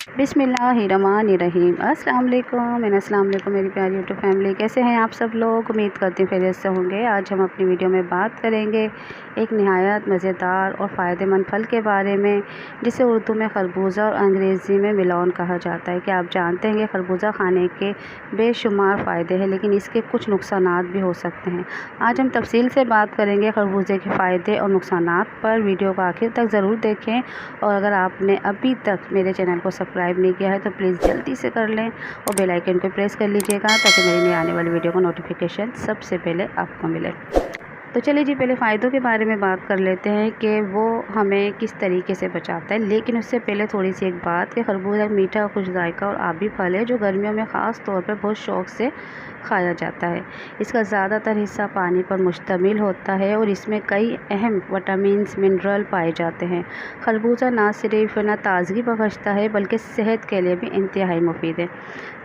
बिस्मिल्लाहिर्रहमानिर्रहीम। अस्सलाम वालेकुम मेरी प्यारी यूट्यूब फैमिली, कैसे हैं आप सब लोग। उम्मीद करती हूँ खैरियत से होंगे। आज हम अपनी वीडियो में बात करेंगे एक नहायत मज़ेदार और फ़ायदेमंद फल के बारे में, जिसे उर्दू में खरबूजा और अंग्रेज़ी में मेलॉन कहा जाता है। क्या आप जानते हैं कि खरबूजा खाने के बेशुमार फ़ायदे हैं, लेकिन इसके कुछ नुकसानात भी हो सकते हैं। आज हम तफसील से बात करेंगे खरबूजे के फ़ायदे और नुकसानात पर। वीडियो को आखिर तक ज़रूर देखें, और अगर आपने अभी तक मेरे चैनल को सब्सक्राइब नहीं किया है तो प्लीज़ जल्दी से कर लें और बेल आइकन को प्रेस कर लीजिएगा, ताकि मेरी नई आने वाली वीडियो का नोटिफिकेशन सबसे पहले आपको मिले। तो चलिए जी, पहले फ़ायदों के बारे में बात कर लेते हैं कि वो हमें किस तरीके से बचाता है। लेकिन उससे पहले थोड़ी सी एक बात कि खरबूजा मीठा, खुश जायका और आबी फल है, जो गर्मियों में ख़ास तौर पर बहुत शौक़ से खाया जाता है। इसका ज़्यादातर हिस्सा पानी पर मुश्तमिल होता है और इसमें कई अहम विटामिन्स, मिनरल पाए जाते हैं। खरबूजा ना सिर्फ ताज़गी बख्शता है, बल्कि सेहत के लिए भी इंतहाई मुफीद है।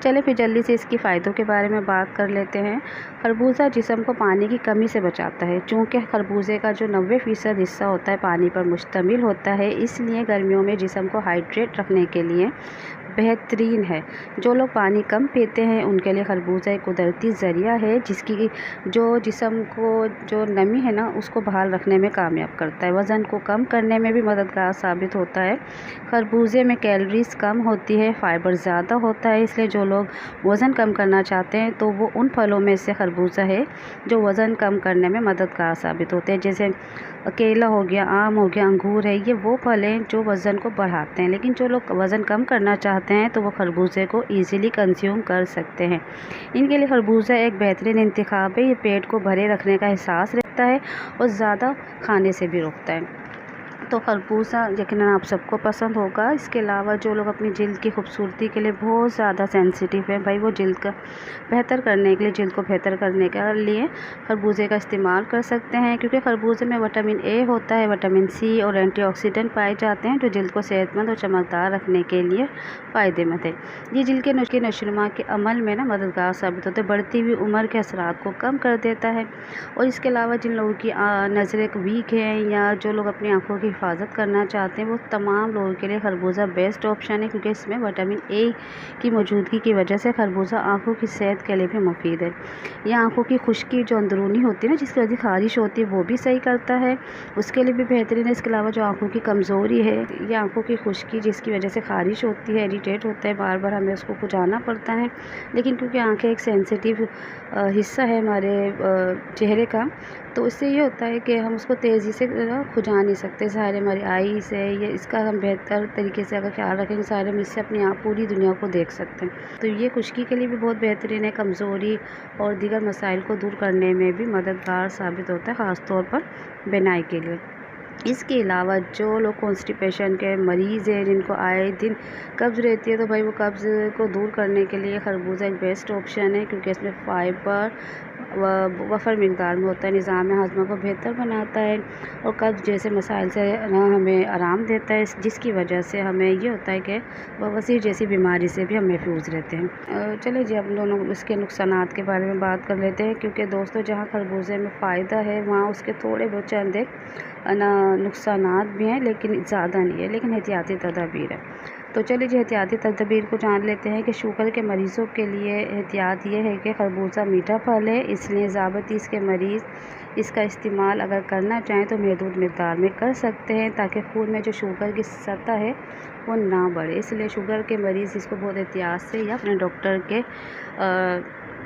चलिए फिर जल्दी से इसकी फ़ायदों के बारे में बात कर लेते हैं। खरबूजा जिस्म को पानी की कमी से बचाता है। चूँकि खरबूजे का जो 90% हिस्सा होता है पानी पर मुश्तमिल होता है, इसलिए गर्मियों में जिस्म को हाइड्रेट रखने के लिए बेहतरीन है। जो लोग पानी कम पीते हैं उनके लिए खरबूजा एक कुदरती ज़रिया है, जिसकी जो जिस्म को जो नमी है ना, उसको बहाल रखने में कामयाब करता है। वज़न को कम करने में भी मददगार साबित होता है। खरबूजे में कैलोरीज़ कम होती है, फ़ाइबर ज़्यादा होता है, इसलिए जो लोग वज़न कम करना चाहते हैं तो वो उन फलों में से खरबूजा है जो वज़न कम करने में मददगार साबित होते हैं। जैसे केला हो गया, आम हो गया, अंगूर है, ये वो फल हैं जो वज़न को बढ़ाते हैं। लेकिन जो लोग वज़न कम करना चाहते हैं तो वो खरबूजे को ईज़िली कंज्यूम कर सकते हैं। इनके लिए खरबूजा एक बेहतरीन इंतखाब है। ये पेट को भरे रखने का एहसास रखता है और ज़्यादा खाने से भी रोकता है। तो खरबूजा यकीनन आप सबको पसंद होगा। इसके अलावा जो लोग अपनी जिल्द की खूबसूरती के लिए बहुत ज़्यादा सेंसिटिव हैं, भाई वो जिल्द का बेहतर करने के लिए, जिल्द को बेहतर करने के लिए खरबूजे का इस्तेमाल कर सकते हैं, क्योंकि खरबूजे में विटामिन ए होता है, विटामिन सी और एंटीऑक्सीडेंट पाए जाते हैं, जो जिल्द को सेहतमंद और चमकदार रखने के लिए फ़ायदेमंद है। ये जिल्द के नशोनुमा के अमल में ना मददगार साबित होते हैं, बढ़ती हुई उम्र के असरात को कम कर देता है। और इसके अलावा जिन लोगों की नज़रें वीक हैं या जो लोग अपनी आँखों की हिफाजत करना चाहते हैं, वो तमाम लोगों के लिए खरबूजा बेस्ट ऑप्शन है, क्योंकि इसमें विटामिन ए की मौजूदगी की वजह से खरबूजा आँखों की सेहत के लिए भी मुफीद है। यह आँखों की खुश्की जो अंदरूनी होती है ना, जिसकी वजह से खारिश होती है, वो भी सही करता है, उसके लिए भी बेहतरीन है। इसके अलावा जो आँखों की कमज़ोरी है या आँखों की खुश्की जिसकी वजह से खारिश होती है, इरिटेट होता है, बार बार हमें उसको खुजाना पड़ता है, लेकिन क्योंकि आँखें एक सेंसिटिव हिस्सा है हमारे चेहरे का, तो इससे ये होता है कि हम उसको तेज़ी से खुजा नहीं सकते। सारे हमारी आई से ये इसका हम बेहतर तरीके से अगर ख्याल रखेंगे, सारे हम इससे अपनी आप पूरी दुनिया को देख सकते हैं। तो ये खुश्की के लिए भी बहुत बेहतरीन है। कमज़ोरी और दीगर मसाइल को दूर करने में भी मददगार साबित होता है, ख़ास तौर पर बिनाई के लिए। इसके अलावा जो लोग कॉन्स्टिपेशन के मरीज़ हैं, जिनको आए दिन कब्ज़ रहती है, तो भाई वो कब्ज़ को दूर करने के लिए खरबूजा एक बेस्ट ऑप्शन है, क्योंकि इसमें फ़ाइबर वफ़र मिक़दार में होता है, निज़ाम हाज़मा को बेहतर बनाता है और कब्ज़ जैसे मसाइल से ना हमें आराम देता है, जिसकी वजह से हमें ये होता है कि बवासीर जैसी बीमारी से भी हम महफूज रहते हैं। चलिए जी, अब दोनों इसके नुकसानात के बारे में बात कर लेते हैं, क्योंकि दोस्तों जहाँ खरबूजे में फ़ायदा है वहाँ उसके थोड़े बहुत चंद एक नुकसानात भी हैं, लेकिन ज़्यादा नहीं है, लेकिन एहतियाती तदाबीर है। तो चलिए जी, एहतियाती तदबीर को जान लेते हैं कि शुगर के मरीज़ों के लिए एहतियात ये है कि खरबूजा मीठा फल है, इसलिए ज़ाबतीस के मरीज़ इसका इस्तेमाल अगर करना चाहें तो महदूद मिक़दार में कर सकते हैं, ताकि खून में जो शुगर की सतह है वो ना बढ़े। इसलिए शुगर के मरीज़ इसको बहुत एहतियात से या अपने डॉक्टर के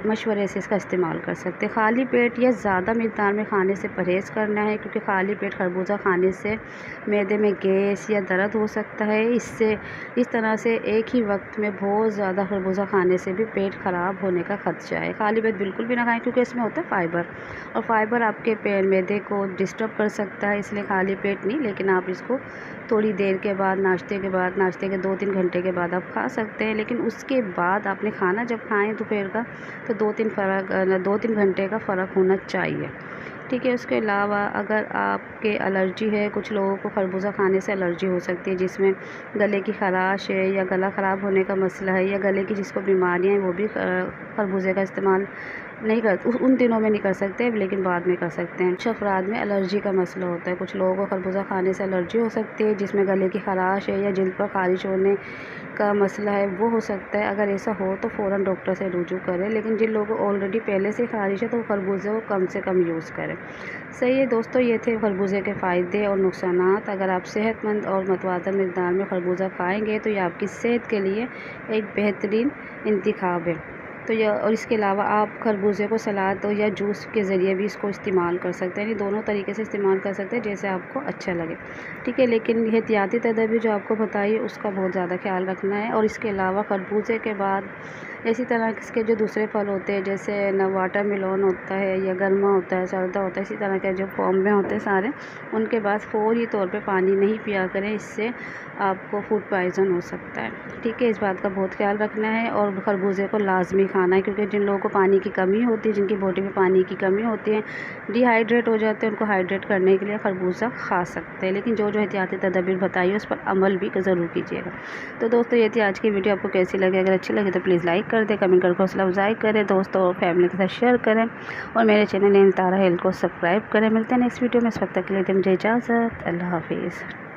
मशवरे से इसका इस्तेमाल कर सकते हैं। खाली पेट या ज़्यादा मिक़दार में खाने से परहेज़ करना है, क्योंकि खाली पेट खरबूजा खाने से मैदे में गैस या दर्द हो सकता है। इस तरह से एक ही वक्त में बहुत ज़्यादा खरबूजा खाने से भी पेट ख़राब होने का ख़दशा है। खाली पेट बिल्कुल भी ना खाएं, क्योंकि इसमें होता है फ़ाइबर, और फ़ाइबर आपके मैदे को डिस्टर्ब कर सकता है, इसलिए खाली पेट नहीं, लेकिन आप इसको थोड़ी देर के बाद, नाश्ते के 2-3 घंटे के बाद आप खा सकते हैं। लेकिन उसके बाद आपने खाना जब खाएँ दोपहर का, तो 2-3 घंटे का फ़र्क होना चाहिए, ठीक है। उसके अलावा अगर आपके एलर्जी है, कुछ लोगों को खरबूजा खाने से एलर्जी हो सकती है, जिसमें गले की ख़राश है या गला ख़राब होने का मसला है, या गले की जिसको बीमारियाँ हैं वो भी खरबूजे का इस्तेमाल नहीं कर उन दिनों में नहीं कर सकते, लेकिन बाद में कर सकते हैं। कुछ अफराद में एलर्जी का मसला होता है, कुछ लोगों को खरबूजा खाने से एलर्जी हो सकती है, जिसमें गले की खराश है या जिल्द पर खारिश होने का मसला है वो हो सकता है। अगर ऐसा हो तो फ़ौरन डॉक्टर से रुजू करें, लेकिन जिन लोगों को ऑलरेडी पहले से खारिश है तो खरबूजे को कम से कम यूज़ करें। सही है दोस्तों, ये थे खरबूजे के फ़ायदे और नुकसानात। अगर आप सेहतमंद और मतवाज़न मिक़दार में खरबूजा खाएँगे तो ये आपकी सेहत के लिए एक बेहतरीन इंतखाब है। तो यह और इसके अलावा आप खरबूजे को सलाद या जूस के ज़रिए भी इसको इस्तेमाल कर सकते हैं, यानी दोनों तरीके से इस्तेमाल कर सकते हैं जैसे आपको अच्छा लगे। ठीक है, लेकिन एहतियाती तदबीर जो आपको बताई उसका बहुत ज़्यादा ख्याल रखना है। और इसके अलावा खरबूजे के बाद इसी तरह के जो दूसरे फल होते हैं जैसे न वाटरमेलन होता है या गरमा होता है, सरदा होता है, इसी तरह के जो फॉर्म में होते हैं सारे, उनके बाद फ़ौरी तौर पे पानी नहीं पिया करें, इससे आपको फूड पॉइज़न हो सकता है। ठीक है, इस बात का बहुत ख्याल रखना है। और खरबूजे को लाजमी खाना है, क्योंकि जिन लोगों को पानी की कमी होती है, जिनकी बॉडी में पानी की कमी होती है, डिहाइड्रेट हो जाते हैं, उनको हाइड्रेट करने के लिए खरबूजा खा सकते हैं। लेकिन जो एहतियाती तदबीर बताई है उस पर अमल भी ज़रूर कीजिएगा। तो दोस्तों ये थी आज की वीडियो, आपको कैसी लगी? अगर अच्छी लगी तो प्लीज़ लाइक कर दें, कमेंट करके हौसला अफजाई करें, दोस्तों और फैमिली के साथ शेयर करें और मेरे चैनल तारा हेल्थ को सब्सक्राइब करें। मिलते हैं नेक्स्ट वीडियो में, इस वक्त तक के लिए मुझे इजाज़त। अल्लाह हाफिज़।